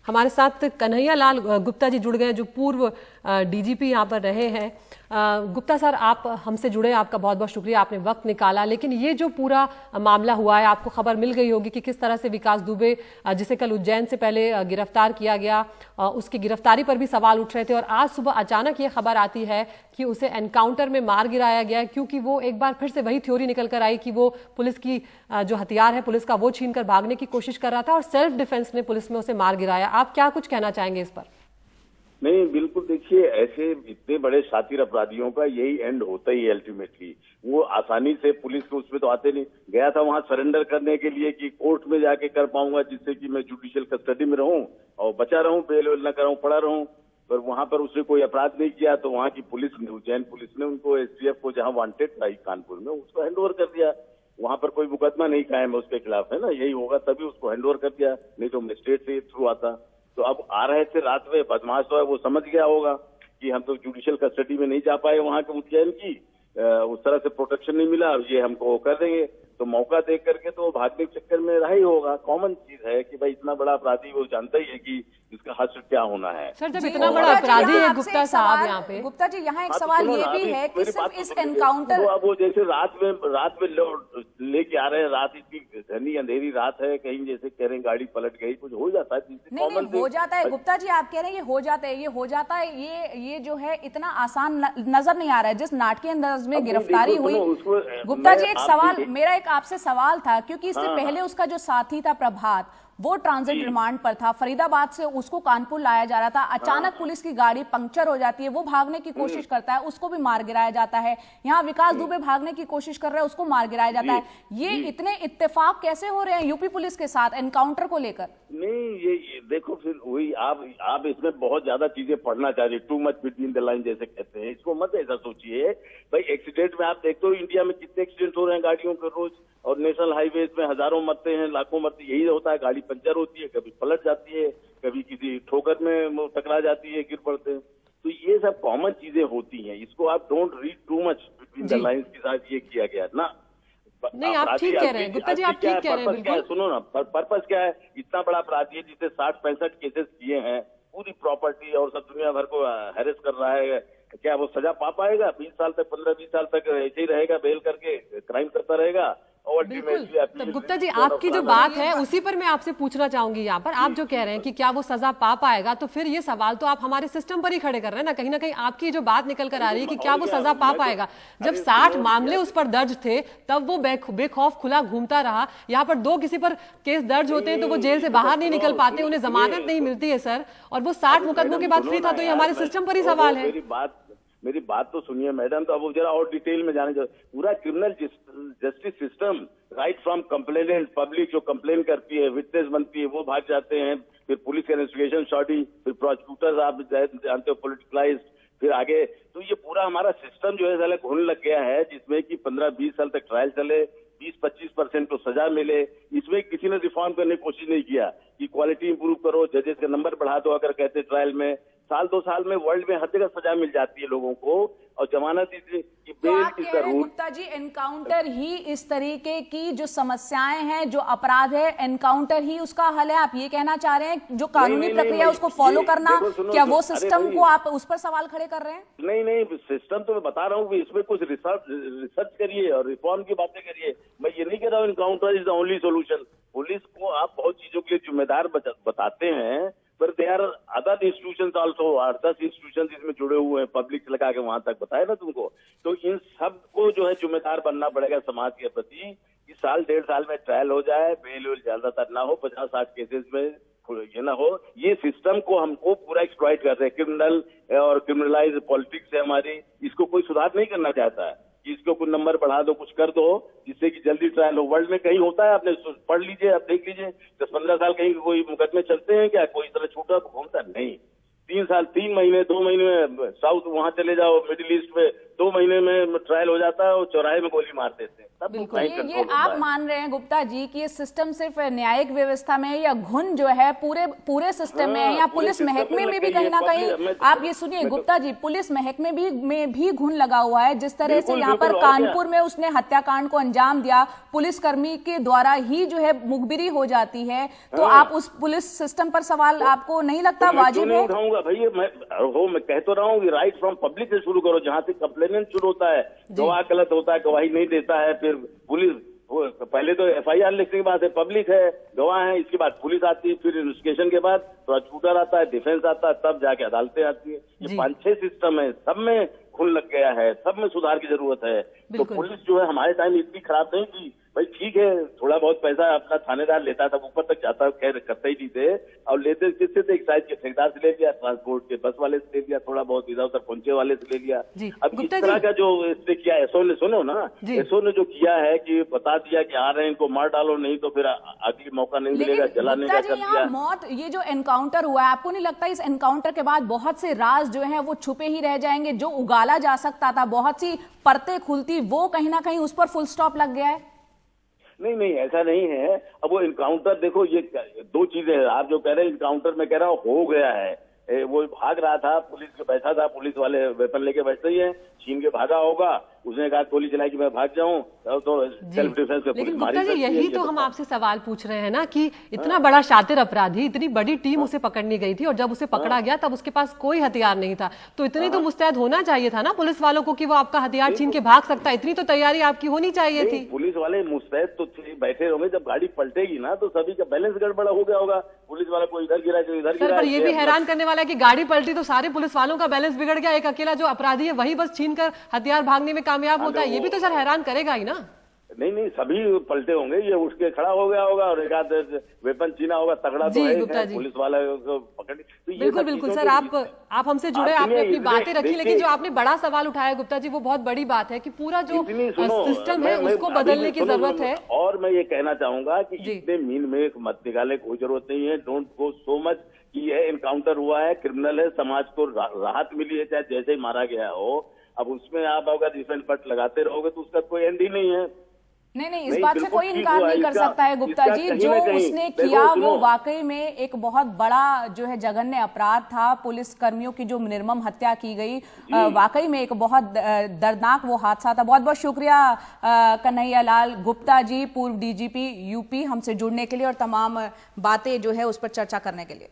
हमारे साथ कन्हैया लाल गुप्ता जी जुड़ गए, जो पूर्व डीजीपी यहाँ पर रहे हैं। गुप्ता सर, आप हमसे जुड़े, आपका बहुत बहुत शुक्रिया, आपने वक्त निकाला। लेकिन ये जो पूरा मामला हुआ है, आपको खबर मिल गई होगी कि किस तरह से विकास दुबे, जिसे कल उज्जैन से पहले गिरफ्तार किया गया, उसकी गिरफ्तारी पर भी सवाल उठ रहे थे, और आज सुबह अचानक ये खबर आती है कि उसे एनकाउंटर में मार गिराया गया, क्योंकि वो एक बार फिर से वही थ्योरी निकल कर आई कि वो पुलिस की जो हथियार है पुलिस का, वो छीन कर भागने की कोशिश कर रहा था और सेल्फ डिफेंस में पुलिस में उसे मार गिराया। आप क्या कुछ कहना चाहेंगे इस पर? नहीं, बिल्कुल, देखिए, ऐसे इतने बड़े शातिर अपराधियों का यही एंड होता ही है अल्टीमेटली। वो आसानी से पुलिस के उसमें तो आते नहीं। गया था वहां सरेंडर करने के लिए कि कोर्ट में जाके कर पाऊंगा, जिससे कि मैं जुडिशियल कस्टडी में रहूं और बचा रहूं, बेल वेल न कराऊं, पड़ा रहूं। पर वहां पर उसने कोई अपराध नहीं किया, तो वहां की पुलिस ने, उज्जैन पुलिस ने उनको एसटीएफ को जहां वांटेड था कानपुर में, उसको हैंडओवर कर दिया। वहां पर कोई मुकदमा नहीं कायम है उसके खिलाफ, है ना, यही होगा तभी उसको हैंडओवर कर दिया, नहीं तो मजिस्ट्रेट से थ्रू आता। तो अब आ रहे थे रात में, बदमाश तो है, वो समझ गया होगा कि हम तो जुडिशियल कस्टडी में नहीं जा पाए वहां के उज्जैन की, उस तरह से प्रोटेक्शन नहीं मिला, ये हमको कर देंगे। तो मौका देख करके तो भागने के चक्कर में रहा ही होगा। कॉमन चीज है कि भाई इतना बड़ा अपराधी, वो जानता ही है कि इसका हश्र क्या होना है। सर, जब इतना बड़ा अपराधी है गुप्ता साहब, यहाँ पे गुप्ता जी, यहाँ एक सवाल ये भी है कि सिर्फ इस एनकाउंटर, वो जैसे रात में लेके आ रहे हैं, रात इतनी घनी अंधेरी रात है, कहीं जैसे कह रहे हैं गाड़ी पलट गई, कुछ हो जाता है। नहीं, हो जाता है गुप्ता जी, आप कह रहे हैं ये हो जाता है, ये हो जाता है, ये जो है इतना आसान नजर नहीं आ रहा है। जिस नाटकीय अंदाज में गिरफ्तारी हुई, गुप्ता जी एक सवाल, मेरा एक आपसे सवाल था, क्योंकि इससे पहले उसका जो साथी था प्रभात, वो ट्रांजिट रिमांड पर था, फरीदाबाद से उसको कानपुर लाया जा रहा था, अचानक पुलिस की गाड़ी पंक्चर हो जाती है, वो भागने की कोशिश करता है, उसको भी मार गिराया जाता है। यहाँ विकास दुबे भागने की कोशिश कर रहे हैं, उसको मार गिराया जाता है। ये इतने इत्तेफाक कैसे हो रहे हैं यूपी पुलिस के साथ एनकाउंटर को लेकर? नहीं, ये देखो, फिर वही आप इसमें बहुत ज्यादा चीजें पढ़ना चाह रहे, too much between the line जैसे कहते हैं, इसको मत ऐसा सोचिए। भाई एक्सीडेंट में आप देखते हो इंडिया में कितने एक्सीडेंट हो रहे हैं गाड़ियों के रोज, और नेशनल हाईवेज में हजारों मरते हैं, लाखों मरते, यही होता है। गाड़ी पंचर होती है, कभी पलट जाती है, कभी किसी ठोकर में टकरा जाती है, गिर पड़ते हैं। तो ये सब कॉमन चीजें होती हैं, इसको आप don't read too much between the lines के साथ ये किया गया ना। नहीं, आप ठीक कह रहे हैं गुप्ता जी, आप ठीक कह रहे हैं बिल्कुल। सुनो ना, पर्पस क्या है? इतना बड़ा अपराधी है जिससे 60-65 केसेस किए हैं, पूरी प्रॉपर्टी और सब दुनिया भर को हैरेस कर रहा है, क्या वो सजा पा पाएगा? 20 साल तक, 15-20 साल तक ऐसे ही रहेगा, बेल करके क्राइम करता रहेगा? बिल्कुल। तो गुप्ता जी, आपकी जो बात है उसी पर मैं आपसे पूछना चाहूंगी। यहाँ पर आप जो कह रहे हैं कि क्या वो सजा पा पाएगा, तो फिर ये सवाल तो आप हमारे सिस्टम पर ही खड़े कर रहे हैं ना। कहीं आपकी जो बात निकल कर आ रही है कि क्या वो सजा पा पाएगा। जब 60 मामले उस पर दर्ज थे, तब वो बेखौफ खुला घूमता रहा। यहाँ पर किसी पर केस दर्ज होते हैं तो वो जेल से बाहर नहीं निकल पाते, उन्हें जमानत नहीं मिलती है सर, और वो 60 मुकदमों के बाद फ्री था। तो ये हमारे सिस्टम पर ही सवाल है। मेरी बात तो सुनिए मैडम, तो अब जरा और डिटेल में जाने चाहिए। पूरा criminal justice system, right from complainant, public जो कंप्लेन करती है, विटनेस बनती है, वो भाग जाते हैं, फिर पुलिस इन्वेस्टिगेशन शॉर्टी, फिर प्रोसिक्यूटर्स आप जानते हो पॉलिटिकलाइज्ड, फिर आगे। तो ये पूरा हमारा सिस्टम जो है साले घुन लग गया है, जिसमें कि 15-20 साल तक ट्रायल चले, 20-25% तो सजा मिले। इसमें किसी ने रिफॉर्म करने की कोशिश नहीं किया कि क्वालिटी इंप्रूव करो, जजेस का नंबर बढ़ा दो। अगर कहते ट्रायल में साल 2 साल में वर्ल्ड में हर जगह सजा मिल जाती है लोगों को, और जमानत की bail is the rule. Gupta ji, encounter ही इस तरीके की जो समस्याएं हैं, जो अपराध है, एनकाउंटर ही उसका हल है? आप ये कहना चाह रहे हैं जो कानूनी प्रक्रिया है उसको फॉलो करना, क्या वो सिस्टम को आप उस पर सवाल खड़े कर रहे हैं? नहीं, सिस्टम तो मैं बता रहा हूँ, इसमें कुछ रिसर्च करिए और रिफॉर्म की बातें करिए। मैं ये नहीं कह रहा हूँ encounter is the only solution. Police को आप बहुत चीजों के लिए जिम्मेदार बताते हैं, पर they are other institutions also, 8-10 institutions इसमें जुड़े हुए हैं, पब्लिक से लगा के वहां तक बताया ना तुमको। तो इन सब को जो है जिम्मेदार बनना पड़ेगा समाज के प्रति, कि साल 1.5 साल में ट्रायल हो जाए, बेल ज्यादातर ना हो, 50-60 केसेस में ये ना हो। ये सिस्टम को हमको पूरा एक्सप्लॉइट कर रहे हैं, क्रिमिनल और क्रिमिनलाइज पॉलिटिक्स है हमारी, इसको कोई सुधार नहीं करना चाहता है कि इसको कुछ नंबर बढ़ा दो, कुछ कर दो जिससे कि जल्दी ट्रायल हो। वर्ल्ड में कहीं होता है? आपने पढ़ लीजिए, आप देख लीजिए, 10-15 साल कहीं कोई मुकदमे चलते हैं क्या? कोई इस तरह छूटा घूमता नहीं। 3 महीने 2 महीने में साउथ वहां चले जाओ, मिडिल ईस्ट में 2 महीने में ट्रायल हो जाता है और चौराहे में गोली मार देते हैं। तब बिल्कुल ये आप मान रहे हैं गुप्ता जी कि ये सिस्टम सिर्फ न्यायिक व्यवस्था में या घुन जो है पूरे सिस्टम में है, या पुलिस महकमे में भी कहीं ना कहीं आप ये सुनिए गुप्ता जी, पुलिस महकमे में भी घुन लगा हुआ है। जिस तरह से यहाँ पर कानपुर में उसने हत्याकांड को अंजाम दिया, पुलिसकर्मी के द्वारा ही जो है मुखबिरी हो जाती है, तो आप उस पुलिस सिस्टम पर सवाल आपको नहीं लगता वाजिब है? उठाऊंगा भैया, मैं कह तो रहा हूँ कि राइट फ्रॉम पब्लिक से शुरू करो, जहाँ से कंप्लेनेंट शुरू होता है। गवाह गलत होता है, गवाही नहीं देता है, फिर पुलिस पहले तो FIR लिखने के बाद है, पब्लिक है, गवाह है, इसके बाद पुलिस आती है, फिर इन्वेस्टिगेशन के बाद प्रोसिक्यूटर आता है, डिफेंस आता है, तब जाके अदालतें आती है। ये 5-6 सिस्टम है, सब में खून लग गया है, सब में सुधार की जरूरत है। तो पुलिस जो है हमारे टाइम इतनी खराब नहीं थी भाई। ठीक है, थोड़ा बहुत पैसा अपना थानेदार लेता था, ऊपर तक जाता, खैर करते ही नहीं थे। और लेते किससे थे? एक्साइज के ठेकेदार से ले लिया, ट्रांसपोर्ट के बस वाले से ले लिया, थोड़ा बहुत इधर उधर पहुंचे वाले से ले लिया। अब इस तरह का जो इसने किया एसओ ने, सुनो ना, एसओ ने जो किया है कि बता दिया कि आ रहे हैं, इनको मार डालो, नहीं तो फिर अगली मौका नहीं मिलेगा, जलाने का कर दिया। मौत, ये जो एनकाउंटर हुआ है, आपको नहीं लगता इस एनकाउंटर के बाद बहुत से राज जो है वो छुपे ही रह जाएंगे? जो उगाला जा सकता था, बहुत सी परतें खुलती, वो कहीं ना कहीं उस पर फुल स्टॉप लग गया है? नहीं, ऐसा नहीं है। अब वो इनकाउंटर देखो, ये 2 चीजें हैं। आप जो कह रहे हैं इनकाउंटर में, कह रहा हूँ हो गया है। वो भाग रहा था, पुलिस के बैठा था, पुलिस वाले वेपन लेके बैठते ही हैं, छीन के भागा होगा। उसने कहा गोली चलाई कि मैं भाग जाऊं, तो सेल्फ डिफेंस पे पुलिस मारी। लेकिन यही तो हम आपसे सवाल पूछ रहे हैं ना कि इतना बड़ा शातिर अपराधी, इतनी बड़ी टीम उसे पकड़ने गई थी, और जब उसे पकड़ा गया तब उसके पास कोई हथियार नहीं था। तो इतनी तो मुस्तैद होना चाहिए था ना पुलिस वालों को कि वो आपका हथियार छीन के भाग सकता है। इतनी तो तैयारी आपकी होनी चाहिए थी। पुलिस वाले मुस्तैद तो बैठे होंगे, जब गाड़ी पलटेगी ना तो सभी का बैलेंस गड़बड़ा हो गया होगा। पुलिस वाला कोई इधर गिरा, कोई इधर गिरा। पर ये भी हैरान करने वाला है कि गाड़ी पलटी तो सारे पुलिस वालों का बैलेंस बिगड़ गया, एक अकेला जो अपराधी है वही बस छीन कर हथियार भागने में कामयाब होता है। ये भी तो सर हैरान करेगा ही ना। नहीं, सभी पलटे होंगे, ये उठ के खड़ा हो गया होगा और एक आध वेपन छीना होगा, तगड़ा तो है पुलिस वाला को पकड़ने। तो बिल्कुल सर, आप हमसे जुड़े, आपने अपनी बातें रखी, लेकिन जो आपने बड़ा सवाल उठाया गुप्ता जी, वो बहुत बड़ी बात है कि पूरा जो सिस्टम है उसको बदलने की जरूरत है। और मैं ये कहना चाहूंगा कि इतने मीन में मत निकाले, कोई जरूरत नहीं है। डोंट गो सो मच कि ये इनकाउंटर हुआ है, क्रिमिनल है, समाज को राहत मिली है, चाहे जैसे ही मारा गया हो। अब उसमें आप अगर डिफेंस पट लगाते रहोगे तो उसका कोई एंड ही नहीं है। नहीं, इस बात से कोई इनकार नहीं कर सकता है गुप्ता जी। जो उसने किया वो वाकई में एक बहुत बड़ा जो है जघन्य अपराध था। पुलिस कर्मियों की जो निर्मम हत्या की गई, वाकई में एक बहुत दर्दनाक वो हादसा था। बहुत बहुत शुक्रिया कन्हैया लाल गुप्ता जी, पूर्व DGP UP, हमसे जुड़ने के लिए और तमाम बातें जो है उस पर चर्चा करने के लिए।